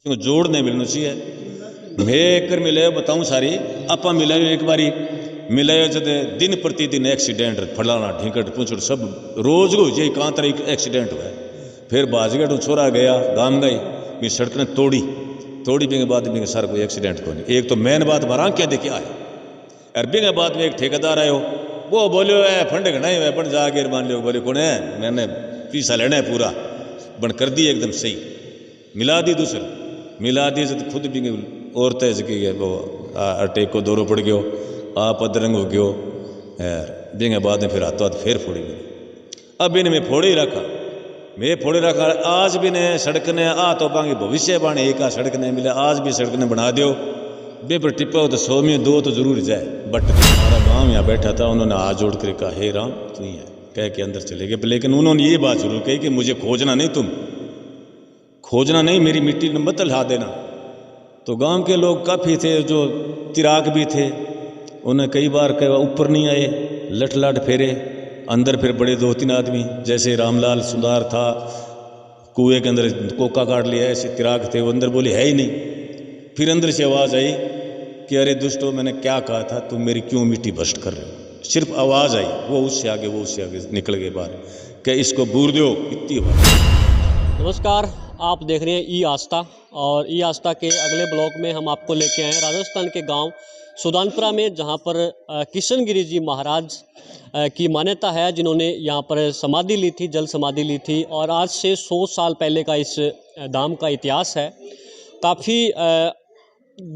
इसको जोड़ नहीं मिलना चाहिए। मैं कर मिले बताऊँ सारी आप मिले एक बारी मिले जब दिन प्रतिदिन एक्सीडेंट फलाना ढींकट पूछड़ सब रोज रोज यही कहाँ तरह एक्सीडेंट हुआ। फिर बाजगढ़ छोरा गया गांव गई मेरी सड़क ने तोड़ी भी के बाद भी सर कोई एक्सीडेंट को नहीं। एक तो मेन बात मारा क्या देखिए आए अरबी के बाद में एक ठेकेदार आयो वो बोलो है फंड घना ही है बन जाके मान लो बोले कौन है मैंने पैसा लेना है पूरा बन कर दी एकदम सही मिला दी दूसरे मिला दी तो खुद भी औरतें जगी है वो अटैक को दौरो पड़ गयो आप अदरंग हो गयो बिंगे बाद में फिर हाथों हाथ फिर फोड़ी गई। अब इन्हें मैं फोड़े ही रखा मैं फोड़े रखा आज भी ने सड़क ने आ तो पांगी भविष्य बाणे एक सड़क ने मिले आज भी सड़क ने बना दियो बे पर टिप्पा हो तो 100 में 2 तो जरूर जाए। बट हमारा गांव यहाँ बैठा था उन्होंने हाथ जोड़ कर कहा हे राम तू ही है कह के अंदर चले गए। लेकिन उन्होंने ये बात जरूर कही कि मुझे खोजना नहीं तुम खोजना नहीं मेरी मिट्टी न मत ला देना। तो गांव के लोग काफ़ी थे जो तिराक भी थे उन्हें कई बार कहा ऊपर नहीं आए लट लाट फेरे अंदर फिर बड़े 2-3 आदमी जैसे रामलाल सुधार था कुएं के अंदर कोका काट लिया ऐसे तिराक थे वो अंदर बोले है ही नहीं। फिर अंदर से आवाज़ आई कि अरे दुष्टो मैंने क्या कहा था तुम मेरी क्यों मिट्टी भ्रष्ट कर रहे हो। सिर्फ आवाज़ आई वो उससे आगे निकल गए बाहर क्या इसको बूर दो इतनी बात। नमस्कार, आप देख रहे हैं ई आस्था और ई आस्था के अगले ब्लॉक में हम आपको लेके आए हैं राजस्थान के गांव सुदानपुरा में जहां पर किशन गिरी जी महाराज की मान्यता है जिन्होंने यहां पर समाधि ली थी जल समाधि ली थी और आज से 100 साल पहले का इस धाम का इतिहास है। काफ़ी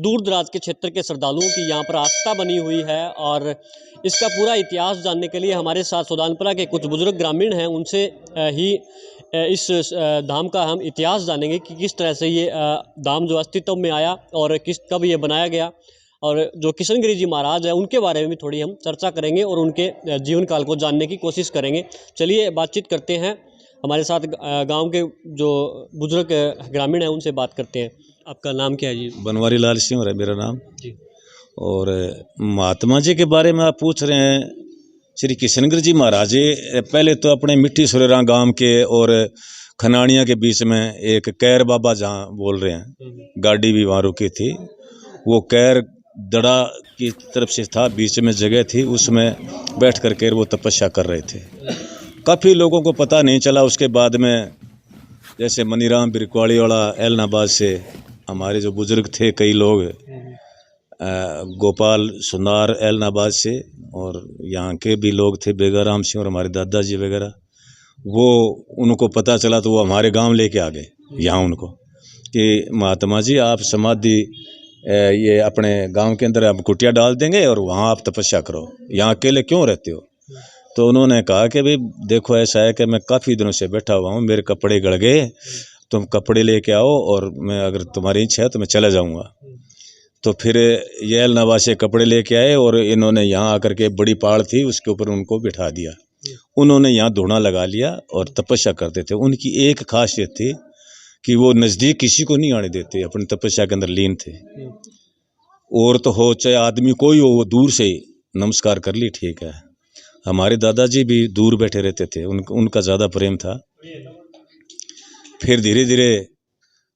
दूर दराज के क्षेत्र के श्रद्धालुओं की यहाँ पर आस्था बनी हुई है और इसका पूरा इतिहास जानने के लिए हमारे साथ सुदानपुरा के कुछ बुजुर्ग ग्रामीण हैं उनसे ही इस धाम का हम इतिहास जानेंगे कि किस तरह से ये धाम जो अस्तित्व में आया और कब ये बनाया गया और जो किशन गिरी जी महाराज है उनके बारे में भी थोड़ी हम चर्चा करेंगे और उनके जीवन काल को जानने की कोशिश करेंगे। चलिए बातचीत करते हैं हमारे साथ गांव के जो बुजुर्ग ग्रामीण हैं उनसे बात करते हैं। आपका नाम क्या है जी? बनवारी लाल सिंह है मेरा नाम जी। और महात्मा जी के बारे में आप पूछ रहे हैं श्री किशनगिरी जी महाराज जी पहले तो अपने मिट्टी सुरेरा गांव के और खनानिया के बीच में एक कैर बाबा जहाँ बोल रहे हैं गाड़ी भी वहाँ रुकी थी वो कैर दड़ा की तरफ से था बीच में जगह थी उसमें बैठ कर वो तपस्या कर रहे थे। काफ़ी लोगों को पता नहीं चला उसके बाद में जैसे मनीराम बिरकवाड़ी वाला एलनाबाद से हमारे जो बुजुर्ग थे कई लोग गोपाल सुनार एलनाबाद से और यहाँ के भी लोग थे बेगाराम सिंह और हमारे दादाजी वगैरह वो उनको पता चला तो वो हमारे गांव लेके आ गए यहाँ उनको कि महात्मा जी आप समाधि ये अपने गांव के अंदर आप कुटिया डाल देंगे और वहाँ आप तपस्या करो यहाँ अकेले क्यों रहते हो। तो उन्होंने कहा कि भाई देखो ऐसा है कि मैं काफ़ी दिनों से बैठा हुआ हूँ मेरे कपड़े गड़ गए तुम कपड़े लेके आओ और मैं अगर तुम्हारी इच्छा है तो मैं चला जाऊँगा। तो फिर ये एलनाबाद से कपड़े लेके आए और इन्होंने यहाँ आकर के बड़ी पहाड़ थी उसके ऊपर उनको बिठा दिया। उन्होंने यहाँ धूना लगा लिया और तपस्या करते थे। उनकी एक खासियत थी कि वो नज़दीक किसी को नहीं आने देते अपनी तपस्या के अंदर लीन थे। और तो हो चाहे आदमी कोई हो वो दूर से नमस्कार कर ली ठीक है। हमारे दादाजी भी दूर बैठे रहते थे उनका ज़्यादा प्रेम था। फिर धीरे धीरे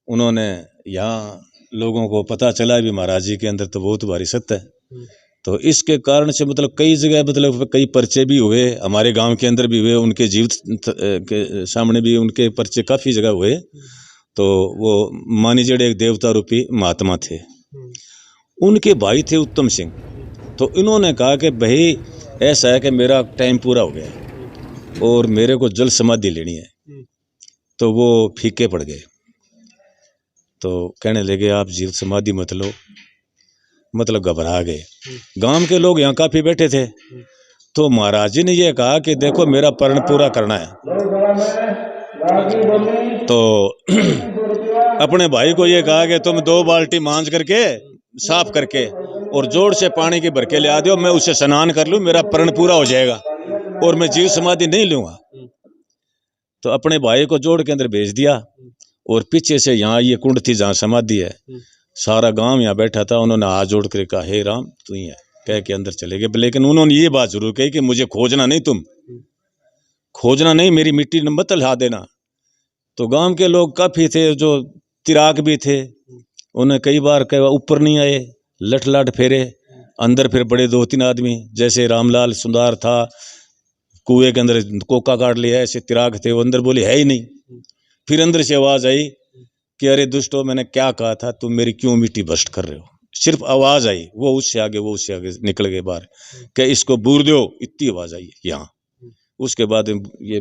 उन्होंने यहाँ लोगों को पता चला भी महाराज जी के अंदर तो बहुत भारी सत्य है। तो इसके कारण से मतलब कई जगह मतलब कई पर्चे भी हुए हमारे गांव के अंदर भी हुए उनके जीवित के सामने भी उनके पर्चे काफ़ी जगह हुए। तो वो मानीजेड़ एक देवता रूपी महात्मा थे उनके भाई थे उत्तम सिंह। तो इन्होंने कहा कि भाई ऐसा है कि मेरा टाइम पूरा हो गया और मेरे को जल समाधि लेनी है। तो वो फीके पड़ गए तो कहने लगे आप जीवित समाधि मत लो मतलब घबरा गए। गांव के लोग यहाँ काफ़ी बैठे थे तो महाराज जी ने ये कहा कि देखो मेरा प्रण पूरा करना है। तो अपने भाई को ये कहा कि तुम 2 बाल्टी मांझ करके साफ करके और जोर से पानी की भर के ले आ दो मैं उससे स्नान कर लूँ मेरा प्रण पूरा हो जाएगा और मैं जीव समाधि नहीं लूँगा। तो अपने भाई को जोड़ के अंदर भेज दिया और पीछे से यहाँ ये कुंड थी जहाँ समाधि है सारा गांव यहाँ बैठा था। उन्होंने हाथ जोड़ कर कहा हे राम तू ही है कह के अंदर चले गए। लेकिन उन्होंने ये बात जरूर कही कि मुझे खोजना नहीं तुम खोजना नहीं मेरी मिट्टी मत ला देना। तो गांव के लोग काफ़ी थे जो तिराक भी थे, उन्हें कई बार ऊपर नहीं आए, लठ लाठ फेरे, अंदर फिर बड़े 2-3 आदमी, जैसे रामलाल सुंदार था, कुएं के अंदर कोका काट लिया, ऐसे तिराक थे, वो अंदर बोले है ही नहीं। फिर अंदर से आवाज आई कि अरे दुष्टो, मैंने क्या कहा था, तुम मेरी क्यों मिट्टी भ्रष्ट कर रहे हो। सिर्फ आवाज आई, वो उससे आगे निकल गए बाहर, कि इसको बूर दो, इतनी आवाज आई यहाँ। उसके बाद ये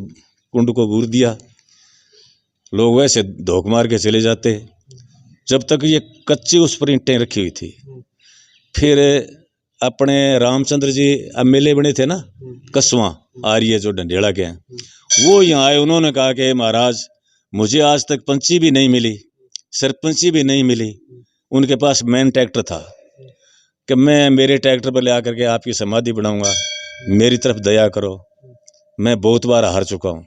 कुंड को बूर दिया, लोग वैसे धोख मार के चले जाते, जब तक ये कच्ची उस पर ईंटें रखी हुई थी। फिर अपने रामचंद्र जी एमएलए बने थे ना, कसवा आर्य जो डंडेड़ा के हैं, वो यहाँ आए, उन्होंने कहा कि महाराज मुझे आज तक पंची भी नहीं मिली, सरपंची भी नहीं मिली। उनके पास मैन ट्रैक्टर था कि मैं मेरे ट्रैक्टर पर ले आकर के आपकी समाधि बनाऊंगा, मेरी तरफ दया करो, मैं बहुत बार हार चुका हूँ।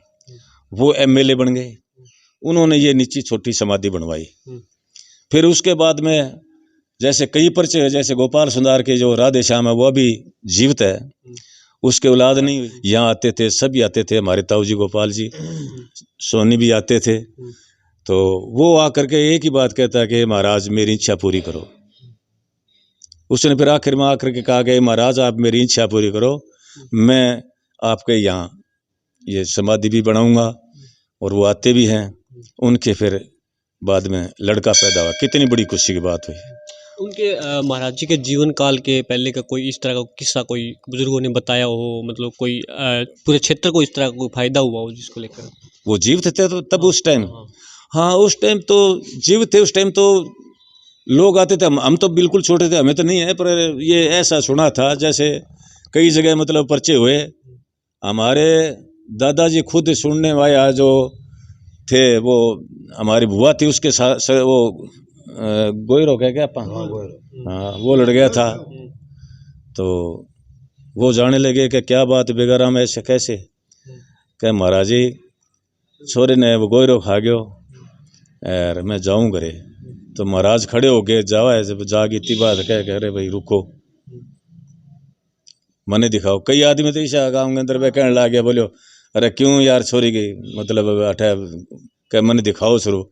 वो एमएलए बन गए, उन्होंने ये नीची छोटी समाधि बनवाई। फिर उसके बाद में जैसे कई पर्चे, जैसे गोपाल सुंदर के जो राधे श्याम है वो अभी जीवित है, उसके औलाद नहीं हुई। यहाँ आते थे, सभी आते थे, हमारे ताऊ जी गोपाल जी सोनी भी आते थे। तो वो आकर के एक ही बात कहता है कि महाराज मेरी इच्छा पूरी करो। उसने फिर आखिर में आकर के कहा कि महाराज आप मेरी इच्छा पूरी करो, मैं आपके यहाँ ये समाधि भी बनाऊंगा। और वो आते भी हैं। उनके फिर बाद में लड़का पैदा हुआ। कितनी बड़ी खुशी की बात हुई। उनके महाराज जी के जीवन काल के पहले का कोई इस तरह का किस्सा कोई बुजुर्गों ने बताया हो, मतलब कोई पूरे क्षेत्र को इस तरह का कोई फायदा हुआ हो जिसको लेकर? वो जीवित थे तो तब उस टाइम, हाँ उस टाइम तो जीवित थे। उस टाइम तो लोग आते थे, हम तो बिल्कुल छोटे थे, हमें तो नहीं है, पर ये ऐसा सुना था जैसे कई जगह मतलब पर्चे हुए। हमारे दादाजी खुद सुनने वाले जो थे, वो हमारी बुआ थी, उसके साथ वो गोयरो कह क्या अपा, हाँ वो लड़ गया था। तो वो जाने लगे कि क्या बात बेगाराम ऐसे कैसे, क्या महाराज जी छोरे ने वो गोयरो खा गयो यार, मैं जाऊं घरे। तो महाराज खड़े हो गए, जावा है जब जागी इतनी बात कह रहे भाई रुको, मने दिखाओ। कई आदमी तो ईशा गाँव के अंदर वे कहने लग गया, बोलो अरे क्यों यार छोरी गई, मतलब अठे कह मने दिखाओ शुरू।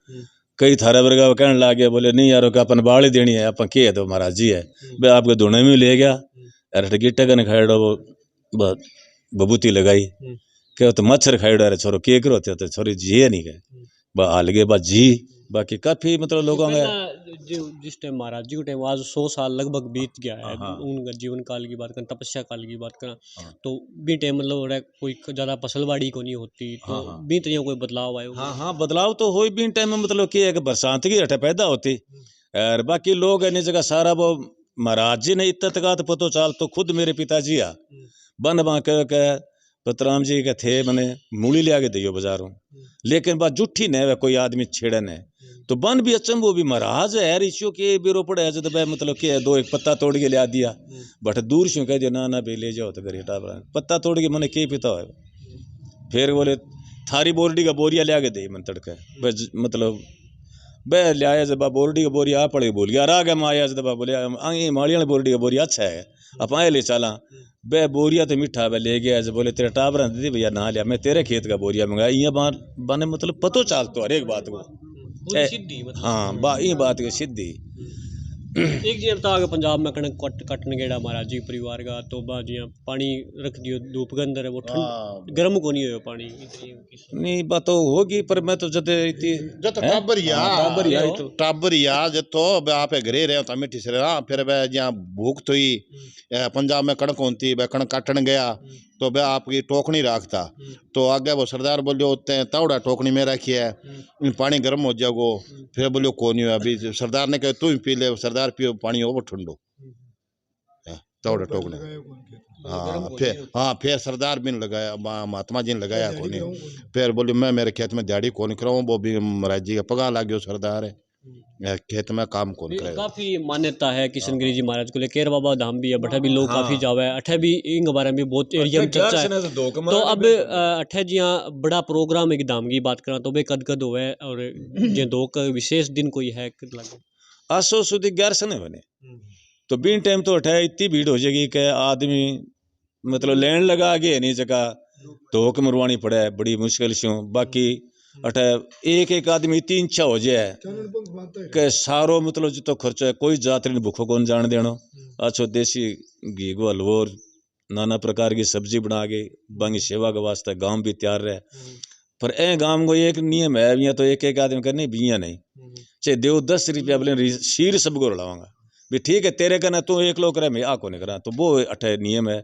कई थारा वर्गा कहने लग गया, बोले नहीं यार अपन बाल ही देनी है, अपन के है तो महाराज जी है भाई, आपके धुने में ले गया अरे गिट्टा कन खाएडो वो बबूती लगाई के तो मच्छर खाएडो, अरे छोरो के करो तो छोरी जी नहीं गए बा हाल गए बा जी। बाकी काफी मतलब लोगों में जिस टाइम महाराज जी को टाइम आज 100 साल लगभग बीत गया है, उनका जीवन काल की बात करें, तपस्या काल की बात करें, तो भी टाइम मतलब कोई ज्यादा फसलबाड़ी को नहीं होती, तो भी तरह कोई बदलाव आयो? हाँ बदलाव तो हो भी टाइम में, मतलब कि एक बरसात की हटे पैदा होती। और बाकी लोग इन्हीं जगह सारा वो महाराज जी ने इतना तक पतो चाल तो खुद मेरे पिताजी आ बन बा के पतराम जी के थे, मैंने मूली लिया के दियो बाजारों, लेकिन बात जुठी ने वे कोई आदमी छेड़े ने तो बन भी अचम वो भी महाराज है ऋषियों के बिरो पड़े है, जब मतलब कि दो एक पत्ता तोड़ के लिया दिया, बट दूर से कह दिया ना भाई ले जाओ तो घर हटा पत्ता तोड़ के मैंने के पिता है। फिर बोले थारी बोरडी का बोरिया लिया के दे मन तड़के, मतलब बह लिया जब बोरडी का बोरिया आ पड़े बोल गया आ गया मैं आया जब बोले आगे माड़िया बोरडी का बोरिया अच्छा है आप आए ले चला बह बोरिया तो मीठा वह ले गया जब बोले तेरे टाबर दीदी भैया ना लिया, मैं तेरे खेत का बोरिया मंगाया। ये बाने मतलब पतो चालतो हर एक बात को, हाँ ये बात की सिद्धि। एक जी बता पंजाब में कणक कटन गेड़ा महाराज जी परिवार का, तो जिया पानी रख दियो धूप के अंदर, वो ठंड गर्म को नहीं हो पानी नहीं बात तो होगी, पर मैं तो जब टाबर यार जतो आप घरे रहे तो मिट्टी से रहा, फिर वह जहाँ भूख तो ही पंजाब में कणक होती, वह कणक काटन गया तो वह आपकी टोकनी रखता, तो आगे वो सरदार बोलियो होते तावड़ा टोकनी में रखी है, पानी गर्म हो जाओगो। फिर बोलियो कौन है, अभी सरदार ने कहा तू ही पी ले, सरदार पियो पानी हो वो ठंडो तावड़ा टोकने। हाँ फिर सरदार भी ने लगाया, महात्मा जी ने लगाया कोनी। फिर बोलियो मैं मेरे खेत में दिहाड़ी कौन कराऊँ, वो भी महाराज जी का पगा लाग गयो, सरदार है खेत में काम कौन करे। काफी मान्यता है किशन गिरी जी महाराज को लेकर, बाबा धाम भी है, बठा भी लोग काफी जावे, अठे भी इन बारे में बहुत एरिया में चर्चा है। तो अब अठे जिया बड़ा प्रोग्राम एक धाम की बात करा तो वे कद कद होवे, और जे दो का विशेष दिन कोई है आसो सुधी 11 ने बने, तो बीन टाइम तो अठे इतनी भीड़ हो जाएगी कि आदमी मतलब लेन लगा आगे नहीं जगह धोक मरवानी पड़े बड़ी मुश्किल से। बाकी अठे एक एक आदमी इतनी इच्छा हो जाए कि सारो मतलब जितो खर्चो है कोई जातरी ने भूखो कौन जान देनो। अच्छो देसी घी को हलवो नाना प्रकार की सब्जी बना के बांगी सेवा के वास्ते गांव भी तैयार रहे। पर ए गांव को एक नियम है, या तो एक एक आदमी करने बिया नहीं चाहे देव 10 रुपया बोले शीर सबको लड़ावांगा भी ठीक है तेरे कहना तू एक लोग करे मैं आ को नहीं करा। तो वो अठे नियम है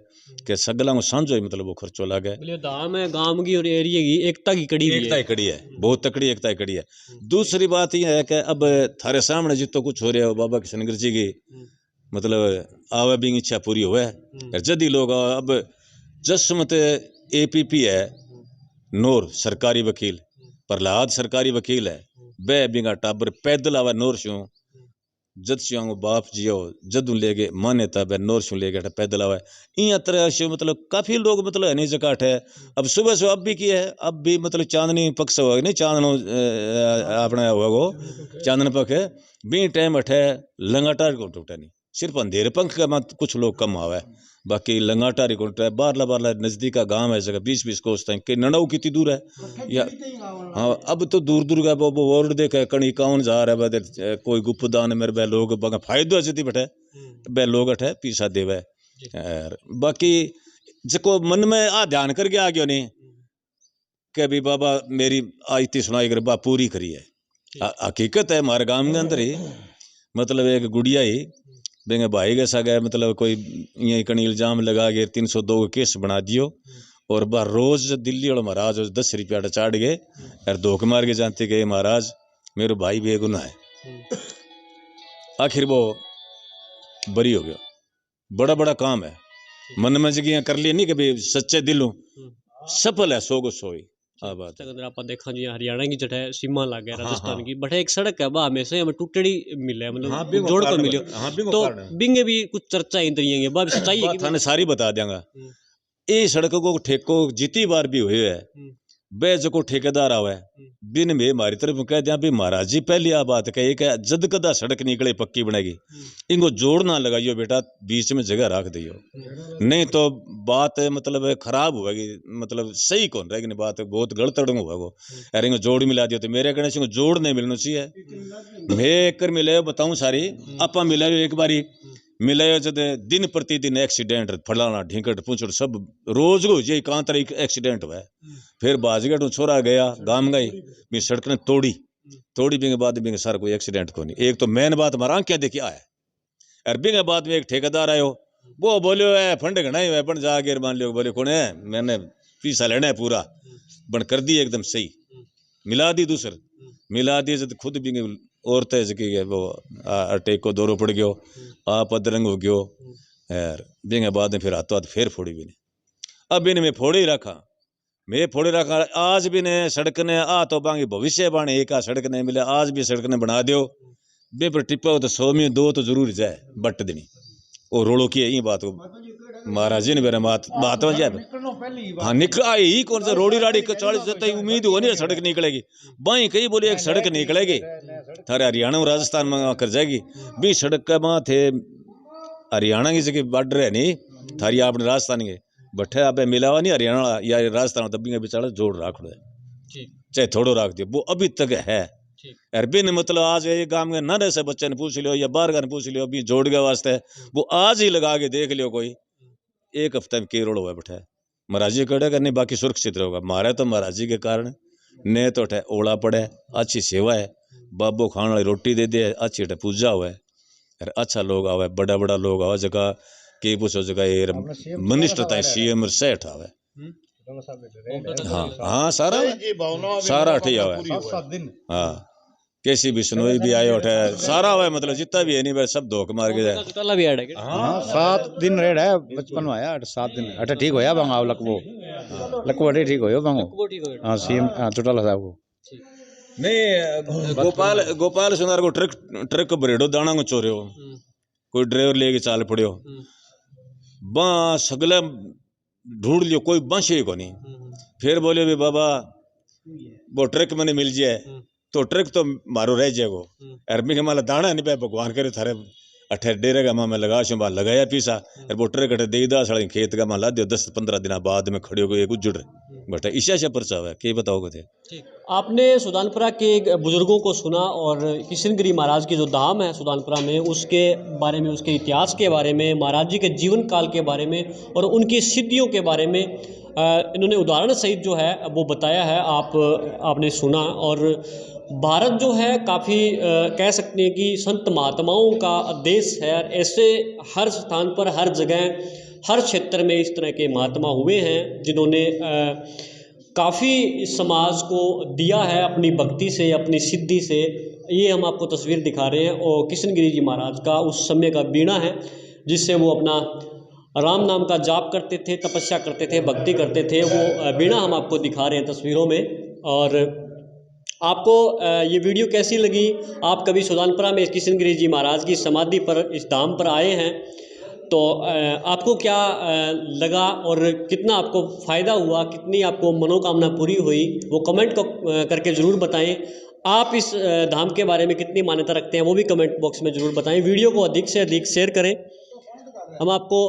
कि सगला को सांझो ही मतलब वो खर्चो लागे। दाम है गांव की और एरिया की एकता की कड़ी भी एकता ही कड़ी है, बहुत तकड़ी एकता ही कड़ी है। दूसरी बात यह है कि अब थारे सामने जितो कुछ हो रहा हो बाबा किशनगढ़ जी की मतलब आवे भी इच्छा पूरी होवे जदी लोग अब जसमत APP है नूर सरकारी वकील प्रहलाद सरकारी वकील है बे बिंगा टाबर पैदल आवे नूर शू जद शू बाप जियो जदू ले गए मान्यता बे नूर शू ले गए पैदल आवे इं तरह से मतलब काफी लोग मतलब है नहीं जकाट है। अब सुबह से अब भी की है अब भी मतलब चांदनी पक्ष हो नहीं चांदनो अपना होगो चांदन पक्ष भी टाइम अठे लंगाटार को टूटा नहीं सिर्फ अंधेरे पंख का मत कुछ लोग कम आवे बाकी लंगाटारी को बारला बारला नजदीक का गांव है जगह 20-20 कोस तक कि नड़ाऊ कितनी दूर है या हाँ अब तो दूर दूर का वो वर्ड देखे कणी कौन जा रहा है कोई गुप्तदान मेरे बे लोग फायदो जती बैठे बे लोग अठे पीसा देवे। बाकी जो मन में आ ध्यान करके आ गयो नहीं कि भी बाबा मेरी आयती सुनाई कर बा पूरी करी है। हकीकत है हमारे गांव के अंदर ही मतलब एक गुड़िया ही बेंगे भाई के साथ मतलब कोई यही कहीं इल्जाम लगा के 302 केस बना दियो और बार रोज दिल्ली वाला महाराज 10 रुपया चाट गए और धोख मार के जानते गए महाराज मेरे भाई बेगुनाह है। आखिर वो बरी हो गया। बड़ा बड़ा काम है मन में जगह कर लिए नहीं कभी सच्चे दिलों सफल है 100 को 100 बात अगर आप देखा जी हरियाणा की जटे सीमा लग गया राजस्थान की बट एक सड़क है वह हमेशा हमें टूटड़ी मिले मतलब जोड़ को मिले तो बिंगे भी कुछ चर्चा इंद्रिय बात सच्चाई है थाने सारी बता देंगा। ये सड़कों को ठेको जितनी बार भी हुए है बे जो ठेकेदार आवे बिन में हमारी तरफ कह दिया भी महाराज जी पहली आ बात कही कि जद कदा सड़क निकले पक्की बनेगी इनको जोड़ ना लगाइयो बेटा बीच में जगह रख दियो नहीं तो बात मतलब खराब होगी मतलब सही कौन रहेगी नहीं बात बहुत गलत होगा अरे इनको जोड़ मिला दियो तो मेरे कहने से जोड़ नहीं मिलना चाहिए। मैं कर मिले बताऊं सारी आपा मिले एक बारी मिले जद दिन प्रतिदिन एक्सीडेंट फलाना ढींकट पूछड़ सब रोज को ये कांतर एक्सीडेंट हुआ फिर बाजगढ़ छोरा गया गांव गई भी सड़क ने तोड़ी भी के बाद भी सारा कोई एक्सीडेंट को नहीं। एक तो मेन बात हमारा क्या देखी आया और भी के बाद में एक ठेकेदार आयो वो बोलो है फंड घना ही बन जाके मान लियो बोले कौन है मैंने पैसा लेना है पूरा बन कर दी एकदम सही मिला दी दूसर मिला दी जब खुद भी औरतें जकी वो अटैक को दौरो पड़ गयो आप अदरंग हो गयो यार बिंगे बाद में फिर हाथों हाथ फिर फोड़ी भी नहीं अब इन्हें फोड़े ही रखा मैं फोड़े रखा आज भी ने सड़क ने आ तो बांगी भविष्य बाणे एक सड़क नहीं मिले आज भी सड़क ने बना दियो बे पर टिप्पा तो 100 में 2 तो जरूर जाए बट देनी वो रोड़ो की यही बात को महाराज जी ने मेरा बात हो जाए हाँ निकल आई कौन सा रोड़ी राड़ी 40 जत उम्मीद हो नहीं सड़क निकलेगी बाई कहीं बोली एक सड़क निकलेगी थारे हरियाणा और राजस्थान में कर जाएगी भी सड़क का वहाँ थे हरियाणा की जगह बॉर्डर है नहीं थारी आपने राजस्थान के बट्ठे आप मिलावा नहीं हरियाणा या राजस्थान दबी बेचारा जोड़ राख दो चाहे थोड़ो राख दियो वो अभी तक है। अरबी ने मतलब आज ये गांव में न से बच्चे ने पूछ लियो या बाहर का पूछ लियो अभी जोड़ के वास्ते वो आज ही लगा के देख लियो कोई एक हफ्ते में केरोड़ हुआ बैठा महाराज जी कड़े करने बाकी सुरक्षित रहेगा मारे तो महाराज जी के कारण ने तो उठे ओला पड़े अच्छी सेवा है बाबू खाने वाली रोटी दे दे अच्छी पूजा हुआ है अच्छा लोग आवे बड़ा बड़ा लोग आवे जगह के पूछो जगह मिनिस्टर तक CM सेठ आवे हाँ हाँ सारा सारा ठीक आवे हाँ कैसी भी सुनोई भी आयो उठे सारा हुआ मतलब जितना भी है नहीं भाई सब धोख मार के जाए भी ऐड है हाँ 7 दिन रेड है बचपन में आया 7 दिन अठे ठीक होया बंगा लकवो अठे ठीक होयो बंगो हाँ CM चौटाला साहब को नहीं गोपाल सुनार को ट्रक भरेड़ो दाना को चोरियो कोई ड्राइवर लेके चाल पड़ियो बा सगला ढूंढ लियो कोई बंशे को नहीं फिर बोले भी बाबा वो ट्रक मैंने मिल जाए तो ट्रक तो मारो रह जाएगो अरबी के माला दाना नहीं पे भगवान करे थारे अठे डेरे का मां में लगा शो बा लगाया पीसा और वो ट्रक अठे देदा साड़ी खेत का मां ला दियो 10-15 दिन बाद में खड़ियो को एक उजड़ बट ईशा से परचा हुआ के बताओगे थे। आपने सुल्तानपुरा के बुजुर्गों को सुना और किशन गिरी महाराज की जो धाम है सुल्तानपुरा में उसके बारे में, उसके इतिहास के बारे में, महाराज जी के जीवन काल के बारे में और उनकी सिद्धियों के बारे में इन्होंने उदाहरण सहित जो है वो बताया है। आपने सुना। और भारत जो है काफ़ी कह सकते हैं कि संत महात्माओं का देश है। ऐसे हर स्थान पर, हर जगह, हर क्षेत्र में इस तरह के महात्मा हुए हैं जिन्होंने काफ़ी समाज को दिया है अपनी भक्ति से, अपनी सिद्धि से। ये हम आपको तस्वीर दिखा रहे हैं और किशन गिरी जी महाराज का उस समय का बीड़ा है जिससे वो अपना राम नाम का जाप करते थे, तपस्या करते थे, भक्ति करते थे। वो बीड़ा हम आपको दिखा रहे हैं तस्वीरों में। और आपको ये वीडियो कैसी लगी? आप कभी सुल्तानपुरा में किशन गिरी जी महाराज की समाधि पर, इस धाम पर आए हैं तो आपको क्या लगा और कितना आपको फ़ायदा हुआ, कितनी आपको मनोकामना पूरी हुई, वो कमेंट करके ज़रूर बताएं। आप इस धाम के बारे में कितनी मान्यता रखते हैं वो भी कमेंट बॉक्स में ज़रूर बताएं। वीडियो को अधिक से अधिक शेयर करें। हम आपको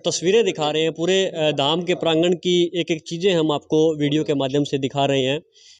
तस्वीरें दिखा रहे हैं पूरे धाम के प्रांगण की, एक एक चीज़ें हम आपको वीडियो के माध्यम से दिखा रहे हैं।